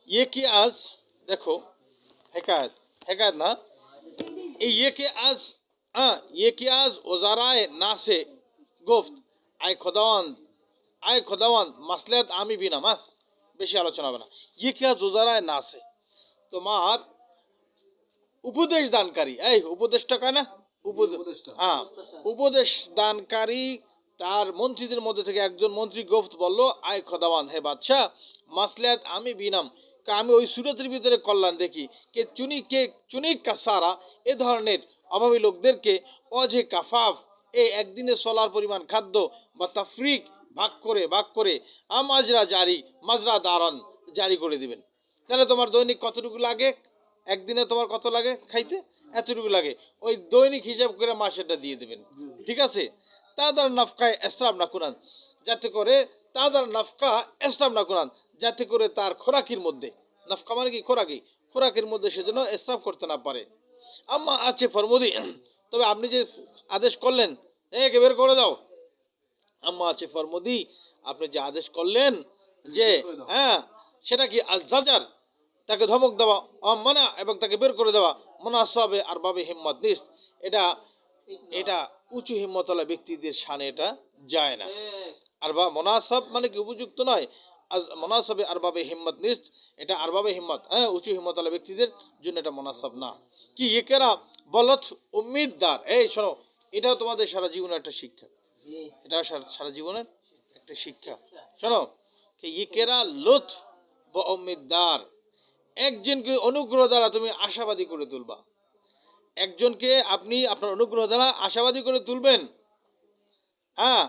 ये कि आज देखो हिकायत हिकायत ना ये कि आज ये कि आज ওজারায় নাসে গুফত আয় খোদাওয়ান মাসলাহাত আমি বিনাম বেশি আলোচনা হবে না ये कि आज ওজারায় নাসে তোমার উপদেশ দানকারী এই উপদেশটা কয় না হ্যাঁ উপদেশ দানকারী তার মন্ত্রীদের মধ্যে থেকে একজন মন্ত্রী গুফত বলল আয় খোদাওয়ান হে বাদশাহ মাসলাহাত আমি বিনাম আমি ওই সুরতের ভিতরে কল্যাণ দেখি কে চুনি কাসারা এ ধরনের অভাবী লোকদেরকে অজে কাফাফ এই একদিনে চলার পরিমাণ খাদ্য বা তাফরিক ভাগ করে মাজরা দারন জারি করে দিবেন। তাহলে তোমার দৈনিক কতটুকু লাগে, একদিনে তোমার কত লাগে খাইতে, এতটুকু লাগে, ওই দৈনিক হিসাব করে মাসেরটা দিয়ে দেবেন। ঠিক আছে, তাদের নাফকায় এসরাফ না কুরান, যাতে করে তাদের নাফকা এসরাফ না কুরান, যাতে করে তার খোরাকির মধ্যে, নাফকা মানে কি খোরাকের মধ্যে সেজন্য এসরাফ করতে না পারে। আম্মা আছে ফরমুদি, তবে আপনি যে আদেশ করলেন একে বের করে দাও, আম্মা আছে ফরমুদি, আপনি যে আদেশ করলেন যে হ্যাঁ সেটা কি আল জাজার, তাকে ধমক দেওয়া, মানা এবং তাকে বের করে দেওয়া, মুনাসাবে আর বাবে হিম্মত নিস্ত, এটা এটা উঁচু হিম্মতওয়ালা ব্যক্তিদের শানে এটা যায় না। আর বা মুনাসাব মানে কি উপযুক্ত নয়, মুনাসাবে আর বাবে হিম্মত নিস্ত, এটা আর বাবে হিম্মত উঁচু হিম্মতওয়ালা ব্যক্তিদের জন্য এটা মুনাসাব না। কি ইকেরা বলত উম্মিদদার, এই শোনো, এটাও তোমাদের সারা জীবনের একটা শিক্ষা, এটা সারা জীবনের একটা শিক্ষা। শোনো কি ইকেরা লুৎ বা উম্মিদদার, একজনকে অনুগ্রহ দ্বারা তুমি আশাবাদী করে তুলবা, একজনকে আপনি আপনার অনুগ্রহ দ্বারা আশাবাদী করে তুলবেন। হ্যাঁ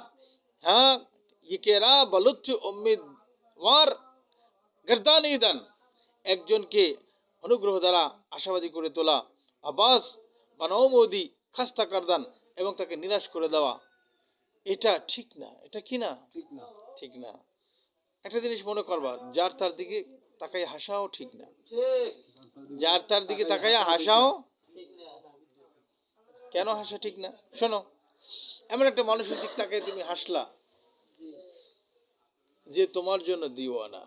হ্যাঁ ইকেরা বলুচ্ছ উম্মিদওয়ার গর্দানি দান, একজনকে অনুগ্রহ দ্বারা আশাবাদী করে তোলা, আবাস বানৌমদি খাস্তা কারদান, এবং তাকে নিরাশ করে দেওয়া, এটা ঠিক না। এটা কি না, ঠিক না। একটা জিনিস মনে করবা, যার তার দিকে তাকাই হাসাও ঠিক না, যার তার দিকে তাকাইয়া হাসাও, কেন হাসা ঠিক না? শোনো, এমন একটা মানুষের দিক তাকাই তুমি হাসলা যে তোমার জন্য দিওয়ানা,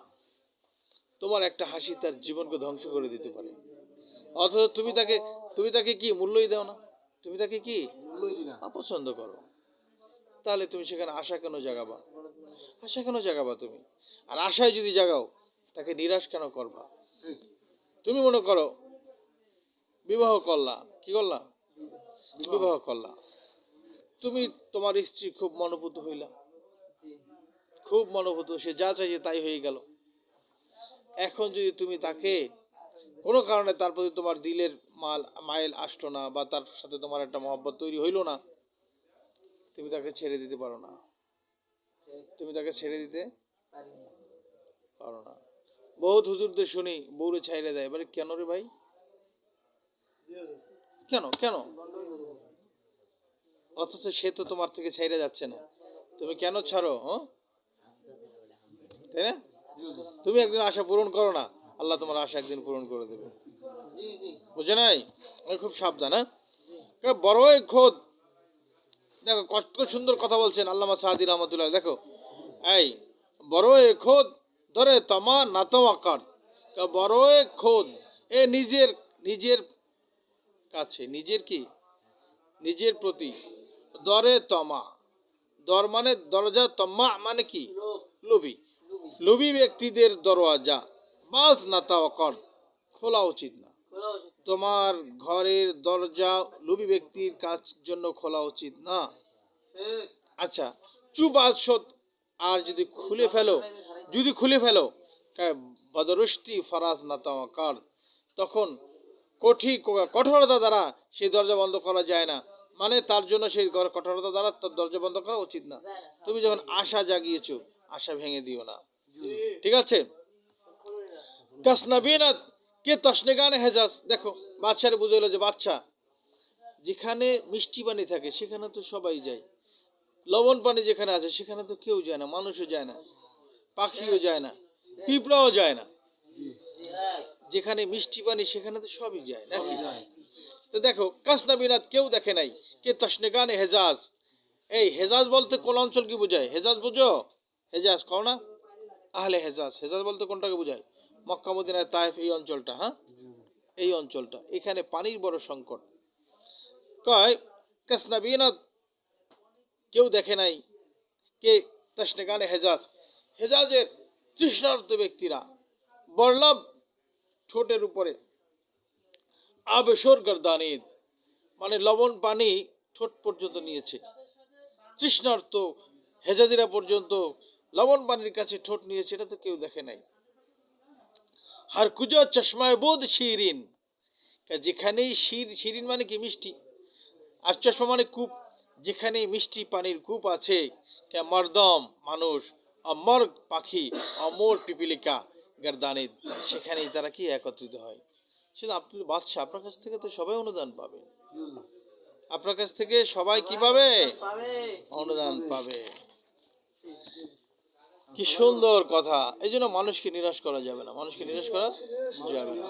তোমার একটা হাসি তার জীবনকে ধ্বংস করে দিতে পারে, অথচ তুমি তাকে কি মূল্যই দাও না, তুমি তাকে কি অপছন্দ করো, তাহলে তুমি সেখানে আশা কেন জাগাবা, তুমি? আর আশায় যদি জাগাও, তাকে নিরাশ কেন করবা? তুমি মনে করো বিবাহ করলা, কি করলা, বিবাহ করলা, তুমি তোমার স্ত্রী খুব মনোভূত হইলা, খুব মনোভূত, সে যা চাইছে তাই হয়ে গেল। এখন যদি তুমি তাকে কোনো কারণে তার প্রতি তোমার দিলের মাইল আসলো না, বা তার সাথে তোমার একটা মহব্বত তৈরি হইল না, তুমি তাকে ছেড়ে দিতে পারো না, তুমি তাকে ছেড়ে দিতে পারো না। বহুত হুজুরদের শুনি বউরে ছাইড়ে দেয়, এবারে কেন রে ভাই, কেন কেন? অথচ সে তো তোমার থেকে ছাইড়ে যাচ্ছে না, তুমি কেন ছাড়ো? তাই না? তুমি একদিন আশা পূরণ করো না, আল্লাহ তোমার আশা একদিন পূরণ করে দেবে, বুঝে নাই? খুব সাবধান। হ্যাঁ, বড়ই খোদ, দেখো কত সুন্দর কথা বলছেন আল্লামা সাদি রহমতুল্লাহ। দেখো, এই বড়ই খোদ ধরে তমা নাতওয়াকার, বড়ই খোদ, এ নিজের নিজের কাছে, নিজের কি, নিজের প্রতি, দরে তমা, দর মানে দরজা, তমা মানে কি, লোভী, লোভী ব্যক্তিদের দরওয়াজা বাস নাতাওয়াকার, খোলা উচিত না। তোমার ঘরের দরজা লোভী ব্যক্তির কাজ জন্য খোলা উচিত না। আচ্ছা, চুবাসত, আর যদি খুলে ফেলো বদরুষ্টি ফরাজ নাতাওয়াকার, তখন কঠোরতা দ্বারা সেই দরজা বন্ধ করা যায় না, মানে তার জন্য সেই কঠোরতা দ্বারা তার দরজা বন্ধ করা উচিত না। তুমি যখন আশা জাগিয়েছো, আশা ভেঙে দিও না, ঠিক আছে? কাসনাবিনাত কে তসনেগানে হেজাজ, দেখো বাদশারে বুঝাইলো যে বাদশা, যেখানে মিষ্টি পানি থাকে সেখানে তো সবাই যায়, লবণ পানি যেখানে আছে সেখানে তো কেউ যায় না, মানুষও যায় না, পাখিও যায় না, পিঁপড়াও যায় না, যেখানে মিষ্টি পানি সেখানে তো সবই যায় নাকি? তো দেখো কাসনাবিনাত কেউ দেখে নাই, কে তসনেগানে হেজাজ, এই হেজাজ বলতে কোন অঞ্চল কি বোঝায়? হেজাজ বুঝো? হেজাজ কও না, আহলে হেজাজ, হেজাজ বলতে কোনটাকে বোঝায়? মক্কা মদিনা তায়েফ এই অঞ্চলটা, হ্যাঁ এই অঞ্চলটা, এখানে পানির বড় সংকট। কয় কাসনাবিনা কেউ দেখে নাই, কে তাসনেগানে হেজাজ, হেজাজের তৃষ্ণার্ত ব্যক্তিরা বল্লভ ঠোঁটের উপরে আবেশর গর্দানিদ, মানে লবণ পানি ঠোঁট পর্যন্ত নিয়েছে, তৃষ্ণার্ত হেজাজিরা পর্যন্ত লবণ পানির কাছে ঠোঁট নিয়েছে, এটা তো কেউ দেখে নাই। হার কুজো চশমায় বোধ শিরিন, যেখানেই শিরিন মানে কি মিষ্টি, আর চশমা মানে কূপ, যেখানে মিষ্টি পানির কূপ আছে, কে মর্দম মানুষ, অমর পাখি, অমর পিপিলিকা গর্দানিদ, সেখানেই তারা কি একত্রিত হয়। সেটা আপনি বাদশাহ, আপনার কাছ থেকে তো সবাই অনুদান পাবে, আপনার কাছ থেকে সবাই কি পাবে? অনুদান পাবে। কি সুন্দর কথা। এই জন্য মানুষকে নিরাশ করা যাবে না, মানুষকে নিরাশ করা যাবে না।